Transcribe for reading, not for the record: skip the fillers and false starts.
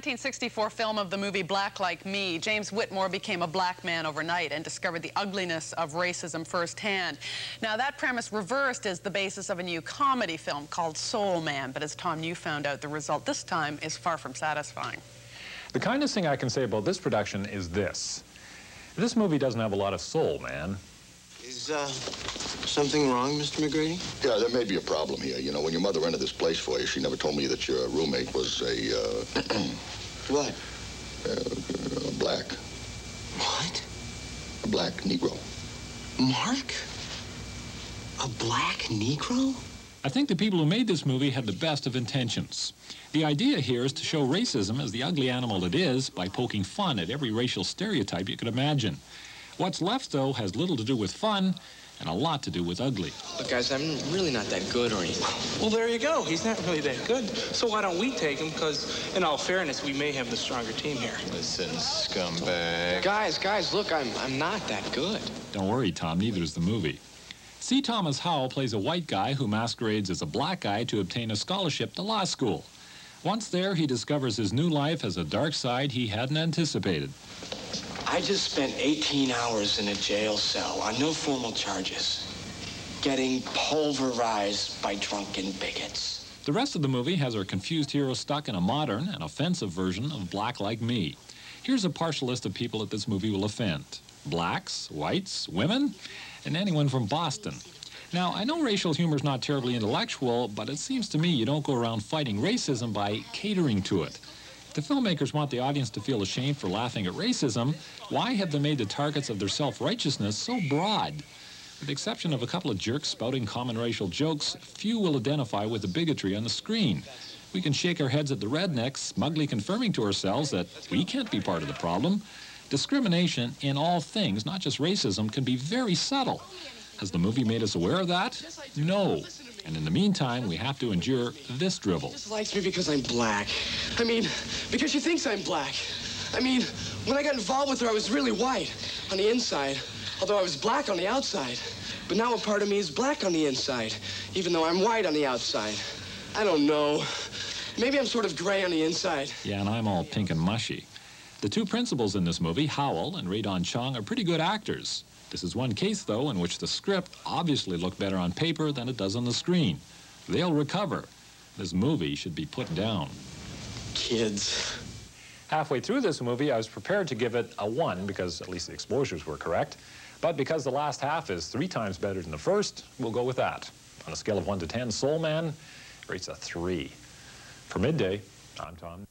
1964 film of the movie Black Like Me, James Whitmore became a black man overnight and discovered the ugliness of racism firsthand. Now, that premise reversed is the basis of a new comedy film called Soul Man, but as Tom New found out, the result this time is far from satisfying. The kindest thing I can say about this production is this. This movie doesn't have a lot of soul, man. Is something wrong, Mr. McGrady? Yeah, there may be a problem here. You know, when your mother rented this place for you, she never told me that your roommate was a, What? black. What? A black Negro. Mark? A black Negro? I think the people who made this movie had the best of intentions. The idea here is to show racism as the ugly animal it is by poking fun at every racial stereotype you could imagine. What's left, though, has little to do with fun and a lot to do with ugly. Look, guys, I'm really not that good or anything. Well, there you go. He's not really that good. So why don't we take him? Because, in all fairness, we may have the stronger team here. Listen, scumbag. Guys, look, I'm not that good. Don't worry, Tom, neither is the movie. C. Thomas Howell plays a white guy who masquerades as a black guy to obtain a scholarship to law school. Once there, he discovers his new life has a dark side he hadn't anticipated. I just spent 18 hours in a jail cell on no formal charges, getting pulverized by drunken bigots. The rest of the movie has our confused hero stuck in a modern and offensive version of Black Like Me. Here's a partial list of people that this movie will offend. Blacks, whites, women, and anyone from Boston. Now, I know racial humor is not terribly intellectual, but it seems to me you don't go around fighting racism by catering to it. If the filmmakers want the audience to feel ashamed for laughing at racism, why have they made the targets of their self-righteousness so broad? With the exception of a couple of jerks spouting common racial jokes, few will identify with the bigotry on the screen. We can shake our heads at the rednecks, smugly confirming to ourselves that we can't be part of the problem. Discrimination in all things, not just racism, can be very subtle. Has the movie made us aware of that? No. And in the meantime, we have to endure this drivel. She likes me because I'm black. I mean, because she thinks I'm black. I mean, when I got involved with her, I was really white on the inside, although I was black on the outside. But now a part of me is black on the inside, even though I'm white on the outside. I don't know. Maybe I'm sort of gray on the inside. Yeah, and I'm all pink and mushy. The two principals in this movie, Howell and Rae-Dawn Chong, are pretty good actors. This is one case, though, in which the script obviously looked better on paper than it does on the screen. They'll recover. This movie should be put down. Kids. Halfway through this movie, I was prepared to give it a 1 because at least the exposures were correct. But because the last half is 3 times better than the first, we'll go with that. On a scale of 1 to 10, Soul Man rates a 3. For Midday, I'm Tom.